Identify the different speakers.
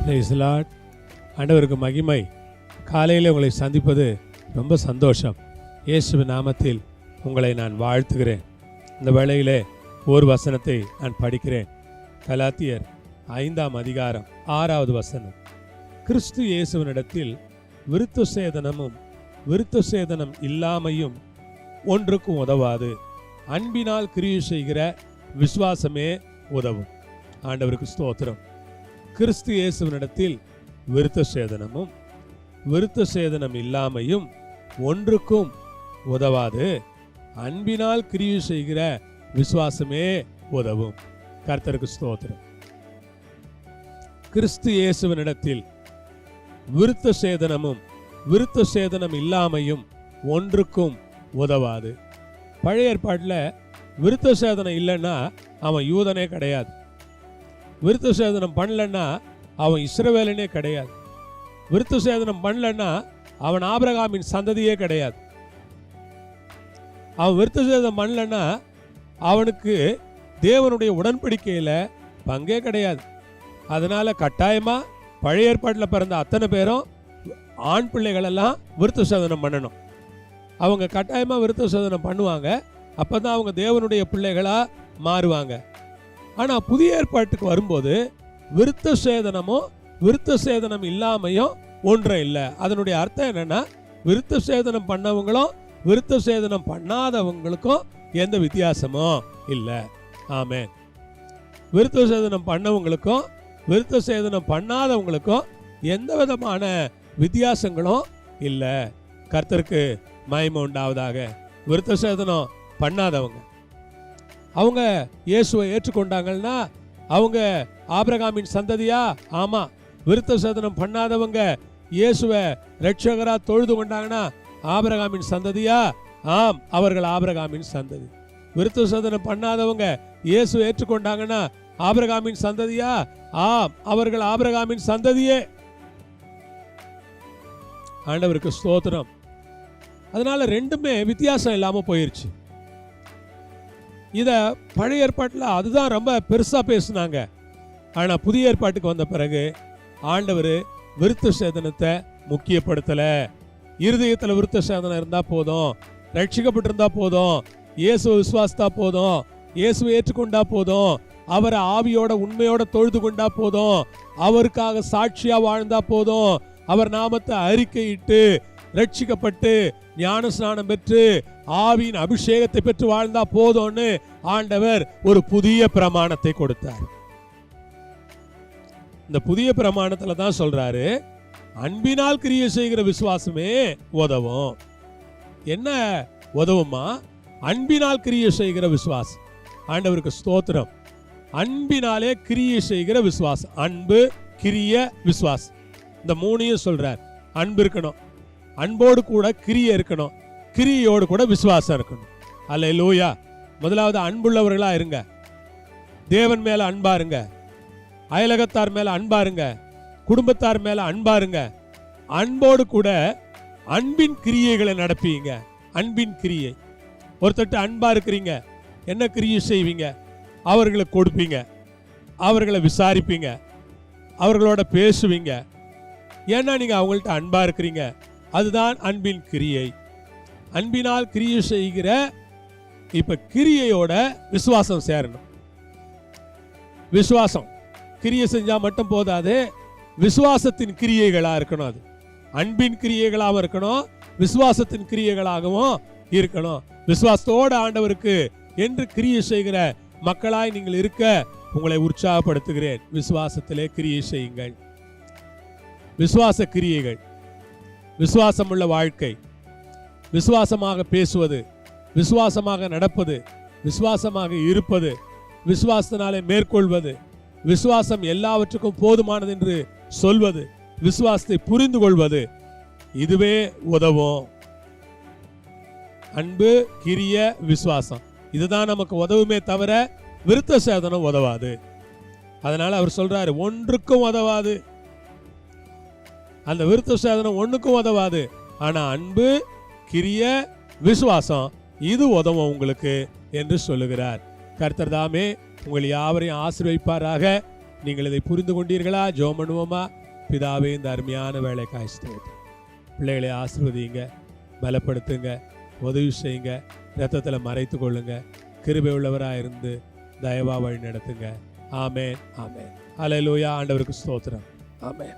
Speaker 1: Praise the Lord. ஆண்டவருக்கு மகிமை. காலையில் உங்களை சந்திப்பது ரொம்ப சந்தோஷம். இயேசுவின் நாமத்தில் உங்களை நான் வாழ்த்துகிறேன். இந்த வேளையிலே ஒரு வசனத்தை நான் படிக்கிறேன். கலாத்தியர் 5ஆம் அதிகாரம் 6வது வசனம். கிறிஸ்து இயேசுவினிடத்தில் விருத்த சேதனமும் விருத்த சேதனம் இல்லாமையும் ஒன்றுக்கும் உதவாது. அன்பினால் கிரியை செய்கிற விசுவாசமே உதவும். ஆண்டவருக்கு ஸ்தோத்திரம். கிறிஸ்து இயேசுவினிடத்தில் விருத்த சேதனமும் விருத்த சேதனம் இல்லாமையும் ஒன்றுக்கும் உதவாது. அன்பினால் கிரியை செய்கிற விசுவாசமே உதவும். கர்த்தருக்கு ஸ்தோத்திரம். கிறிஸ்து இயேசுவினிடத்தில் விருத்த சேதனமும் விருத்த சேதனம் இல்லாமையும் ஒன்றுக்கும் உதவாது. பழைய ஏற்பாட்டில் விருத்த சேதனம் இல்லைன்னா அவன் யூதனே கிடையாது. விருத்த சேதனம் பண்ணலன்னா அவன் இஸ்ரவேலனே கிடையாது. விருத்த சேதனம் பண்ணலன்னா அவன் ஆபிரகாமின் சந்ததியே கிடையாது. அவன் விருத்த சேதனம் பண்ணலன்னா அவனுக்கு தேவனுடைய உடன்படிக்கையில் பங்கே கிடையாது. அதனால கட்டாயமா பழைய ஏற்பாட்டில் பிறந்த அத்தனை பேரும் ஆண் பிள்ளைகள் எல்லாம் விருத்த சேதனம் பண்ணணும். அவங்க கட்டாயமா விருத்த சேதனம் பண்ணுவாங்க. அப்பதான் அவங்க தேவனுடைய பிள்ளைகளா மாறுவாங்க. ஆனா புதிய ஏற்பாட்டுக்கு வரும்போது விருத்த சேதனமும் விருத்த சேதனம் இல்லாமையும் ஒன்றும் இல்லை. அதனுடைய அர்த்தம் என்னன்னா, விருத்த சேதனம் பண்ணவங்களும் விருத்த சேதனம் பண்ணாதவங்களுக்கும் எந்த வித்தியாசமும் இல்லை. ஆமென். விருத்த சேதனம் பண்ணவங்களுக்கும் விருத்த சேதனம் பண்ணாதவங்களுக்கும் எந்த விதமான வித்தியாசங்களும் இல்லை. கர்த்தருக்கு மகிமை உண்டாவதாக. விருத்த சேதனம் பண்ணாதவங்க அவங்க இயேசுவை ஏற்றுக்கொண்டாங்கன்னா அவங்க ஆபிரகாமின் சந்ததியா? ஆமா. விருத்த சேதனம் பண்ணாதவங்க இயேசுவை இரட்சகரா தொழுது கொண்டாங்கன்னா ஆபிரகாமின் சந்ததியா? ஆம், அவர்கள் ஆபிரகாமின் சந்ததி. விருத்த சேதனம் பண்ணாதவங்க இயேசுவை ஏற்றுக்கொண்டாங்கன்னா ஆபிரகாமின் சந்ததியா? ஆம், அவர்கள் ஆபிரகாமின் சந்ததியே. ஆண்டவருக்கு ஸ்தோத்திரம். அதனால ரெண்டுமே வித்தியாசம் இல்லாம போயிருச்சு. இத பழைய ஏற்பாட்டில் அதுதான் ரொம்ப பெருசா பேசுனாங்க. ஆனா புதிய ஏற்பாட்டுக்கு வந்த பிறகு ஆண்டவர் விருத்த சேதனத்தை முக்கியப்படுத்தல. இருதயத்துல விருத்த சேதனம் இருந்தா போதும், ரட்சிக்கப்பட்டிருந்தா போதும், இயேசுவை விசுவாசித்தா போதும், இயேசுவை ஏற்றுக்கொண்டா போதும், அவரை ஆவியோட உண்மையோட தொழுது கொண்டா போதும், அவருக்காக சாட்சியா வாழ்ந்தா போதும், அவர் நாமத்தை அறிக்கையிட்டு ரட்சிக்கப்பட்டு ஞான ஸ்நானம் பெற்று ஆவியின் அபிஷேகத்தை பெற்று வாழ்ந்தா போதும்னு ஆண்டவர் ஒரு புதிய பிரமாணத்தை கொடுத்தார். இந்த புதிய பிரமாணத்துல தான் சொல்றாரு, அன்பினால் கிரியை செய்கிற விசுவாசமே உதவும். என்ன உதவுமா? அன்பினால் கிரியை செய்கிற விசுவாசம். ஆண்டவருக்கு ஸ்தோத்திரம். அன்பினாலே கிரியை செய்கிற விசுவாசம். அன்பு, கிரிய, விசுவாசம், இந்த மூணையும் சொல்றார். அன்பு இருக்கணும், அன்போடு கூட கிரியை இருக்கணும், கிரியோடு கூட விசுவாசம் இருக்கணும். அல்லேலூயா. முதலாவது அன்புள்ளவர்களா இருங்க. தேவன் மேல அன்பா இருங்க, அயலகத்தார் மேல அன்பா இருங்க, குடும்பத்தார் மேல அன்பா இருங்க. அன்போடு கூட அன்பின் கிரியைகளை நடப்பீங்க. அன்பின் கிரியை. ஒருத்தட்ட அன்பா இருக்கிறீங்க, என்ன கிரியை செய்வீங்க? அவர்களுக்கு கொடுப்பீங்க, அவர்களை விசாரிப்பீங்க, அவர்களோட பேசுவீங்க. ஏன்னா நீங்க அவங்கள்ட்ட அன்பா இருக்கிறீங்க. அதுதான் அன்பின் கிரியை. அன்பினால் கிரியை செய்கிற இப்ப கிரியையோட விசுவாசம் சேரணும். விசுவாசம் கிரியை செஞ்சா மட்டும் போதாது, விசுவாசத்தின் கிரியைகளா இருக்கணும். அது அன்பின் கிரியைகளாகவும் இருக்கணும், விசுவாசத்தின் கிரியைகளாகவும் இருக்கணும். விசுவாசத்தோட ஆண்டவருக்கு என்று கிரியை செய்கிற மக்களாய் நீங்கள் இருக்க உங்களை உற்சாகப்படுத்துகிறேன். விசுவாசத்திலே கிரியை செய்யுங்கள். விசுவாச கிரியைகள், விசுவாசமுள்ள வாழ்க்கை, விசுவாசமாக பேசுவது, விசுவாசமாக நடப்பது, விசுவாசமாக இருப்பது, விசுவாசத்தினாலே மேற்கொள்வது, விசுவாசம் எல்லாவற்றுக்கும் போதுமானது என்று சொல்வது, விசுவாசத்தை புரிந்து கொள்வது, இதுவே உதவும். அன்பு, கிரிய, விசுவாசம், இதுதான் நமக்கு உதவுமே தவிர விருத்த சேதனம் உதவாது. அதனால அவர் சொல்றாரு, ஒன்றுக்கும் உதவாது. அந்த விருத்த சேதனம் ஒண்ணுக்கும் உதவாது. ஆனா அன்பு, கிரிய, விசுவாசம் இது உதவும் உங்களுக்கு என்று சொல்லுகிறார். கர்த்தர் தாமே உங்கள் யாவரையும் ஆசீர்வதிப்பாராக. நீங்கள் இதை புரிந்து கொண்டீர்களா? ஜெபம் பண்ணுவோமா? பிதாவே, இந்த அருமையான வேலைக்காய் ஸ்தோத்திரம். பிள்ளைகளை ஆசீர்வதிங்க, பலப்படுத்துங்க, உதவி செய்யுங்க, இரத்தத்தில் மறைத்து கொள்ளுங்க, கிருபை உள்ளவராக இருந்து தயவா வழி நடத்துங்க. ஆமென், ஆமென். அல்லேலூயா. ஆண்டவருக்கு ஸ்தோத்திரம். ஆமென்.